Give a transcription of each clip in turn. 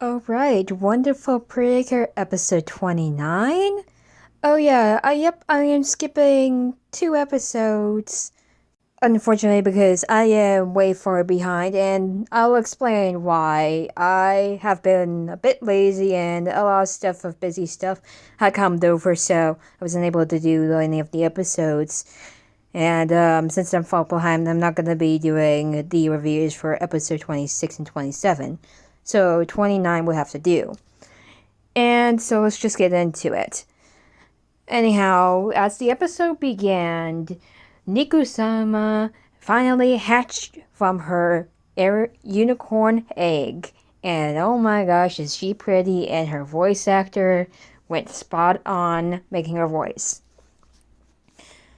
Alright, Wonderful Breaker episode 29. Oh yeah, I am skipping 2 episodes. Unfortunately, because I am way far behind, and I'll explain why. I have been a bit lazy and a lot of busy stuff had come over, so I wasn't able to do any of the episodes. And since I'm far behind, I'm not going to be doing the reviews for episode 26 and 27. So 29 we'll have to do. And so let's just get into it. Anyhow, as the episode began, Niko-Sama finally hatched from her unicorn egg. And oh my gosh, is she pretty, and her voice actor went spot on making her voice.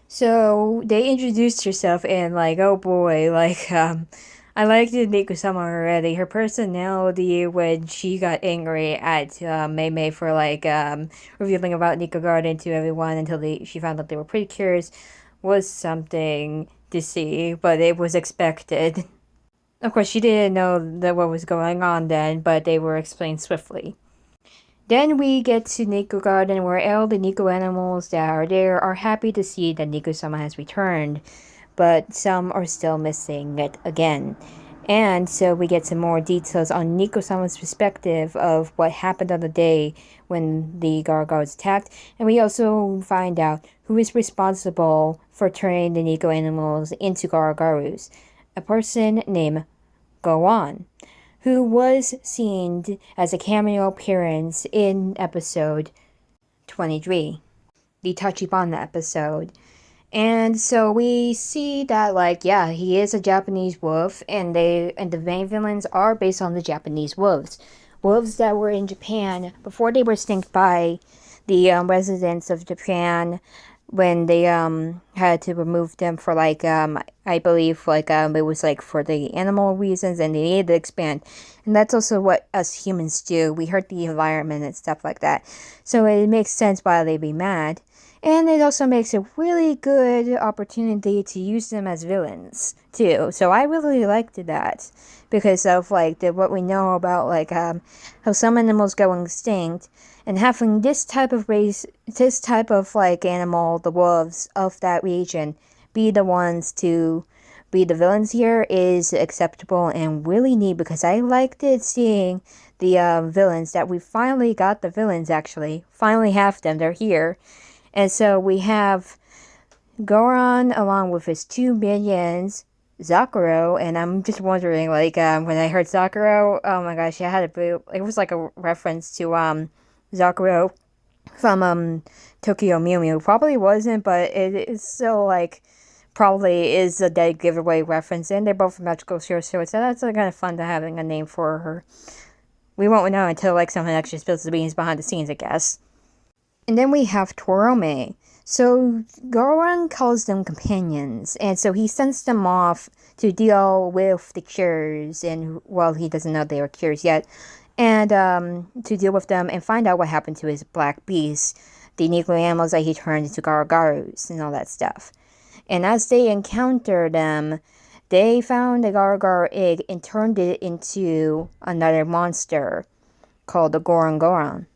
So they introduced herself and oh boy, I liked Niko-Sama already. Her personality when she got angry at Mey-Mey for revealing about Niko Garden to everyone until she found out they were pretty curious was something to see, but it was expected. Of course, she didn't know what was going on then, but they were explained swiftly. Then we get to Niko Garden, where all the Niko animals that are there are happy to see that Niko-Sama has returned, but some are still missing it again. And so we get some more details on Niko-Sama's perspective of what happened on the day when the Gaou was attacked, and we also find out who is responsible for turning the Niko animals into Gaou, a person named Gaou, who was seen as a cameo appearance in episode 23, the Tachibana episode. And so we see that, he is a Japanese wolf, and the main villains are based on the Japanese wolves. Wolves that were in Japan before they were extinct by the residents of Japan when they had to remove them for I believe it was for the animal reasons, and they needed to expand. And that's also what us humans do. We hurt the environment and stuff like that. So it makes sense why they'd be mad. And it also makes a really good opportunity to use them as villains too. So I really liked that because of what we know about how some animals go extinct, and having this type of animal, the wolves of that region, be the ones to be the villains here is acceptable and really neat, because I liked it seeing the villains that we finally got. The villains finally have them. They're here. And so we have Goron along with his 2 minions, Zakuro, and I'm just wondering, when I heard Zakuro, oh my gosh, it was like a reference to Zakuro from Tokyo Mew Mew. Probably wasn't, but it is still probably is a dead giveaway reference, and they're both from Magical Zero, so that's kind of fun to having a name for her. We won't know until someone actually spills the beans behind the scenes, I guess. And then we have Torome. So Goron calls them companions, and so he sends them off to deal with the cures, and he doesn't know they are cures yet, and to deal with them and find out what happened to his black beasts, the Niko animals that he turned into Gaou and all that stuff. And as they encounter them, they found the Gaou egg and turned it into another monster called the Goron.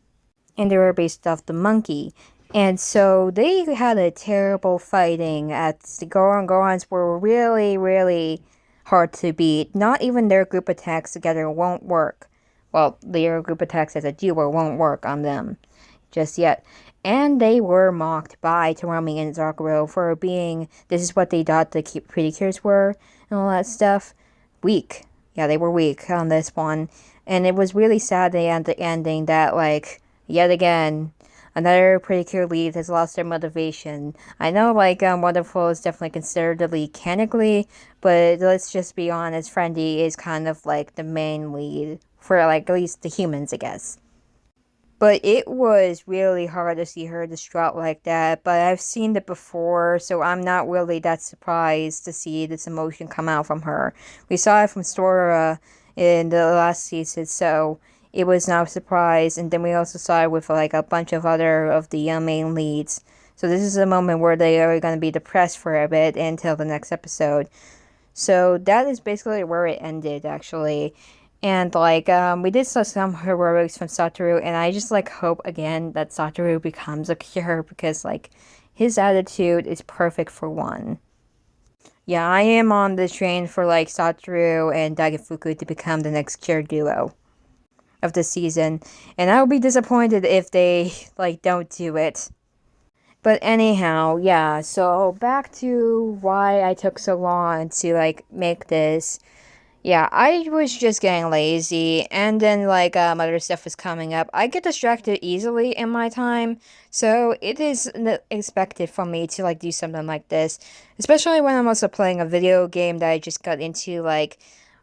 And they were based off the monkey. And so they had a terrible fighting. The Gorons were really, really hard to beat. Not even their group attacks together won't work. Well, their group attacks as a duo won't work on them just yet. And they were mocked by Torome and Zakuro for being, this is what they thought the pretty cures were, and all that stuff. Weak. Yeah, they were weak on this one. And it was really sad at the ending that, yet again, another pretty cure lead has lost their motivation. I know, Wonderful is definitely considered the lead canonically, but let's just be honest, Friendly is kind of the main lead for at least the humans, I guess. But it was really hard to see her distraught like that, but I've seen it before, so I'm not really that surprised to see this emotion come out from her. We saw it from Sora in the last season, so it was not a surprise. And then we also saw it with a bunch of other of the main leads. So this is a moment where they are going to be depressed for a bit until the next episode. So that is basically where it ended, actually. And like we did some heroics from Satoru, and I just like hope again that Satoru becomes a cure because like his attitude is perfect for one. Yeah, I am on the train for like Satoru and Daifuku to become the next cure duo of the season, and I will be disappointed if they like don't do it. But anyhow, yeah, so back to why I took so long to like make this. Yeah, I was just getting lazy, and then like other stuff was coming up. I get distracted easily in my time, so it is expected for me to like do something like this, especially when I'm also playing a video game that I just got into. Like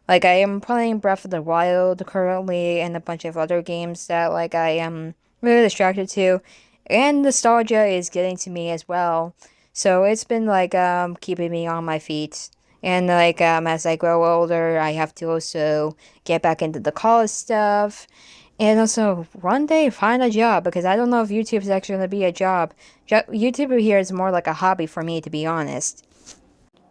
I am playing Breath of the Wild currently, and a bunch of other games that like I am really distracted to, and nostalgia is getting to me as well. So it's been like keeping me on my feet. And like as I grow older, I have to also get back into the college stuff, and also one day find a job because I don't know if YouTube is actually going to be a job. YouTube here is more like a hobby for me, to be honest.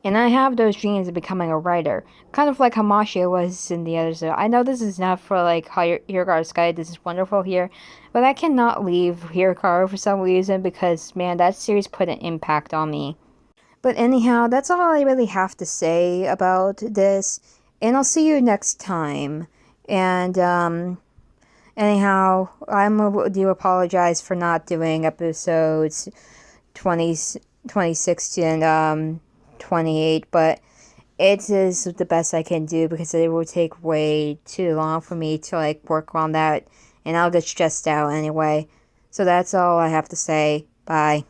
And I have those dreams of becoming a writer, kind of like Hamasha was in the other show. I know this is not for like Hiragara Sky, this is wonderful here, but I cannot leave Hiragara for some reason because man, that series put an impact on me. But anyhow, that's all I really have to say about this. And I'll see you next time. And anyhow, do apologize for not doing episodes 20, 26 and 28, but it is the best I can do because it will take way too long for me to like work on that, and I'll get stressed out anyway. So that's all I have to say. Bye.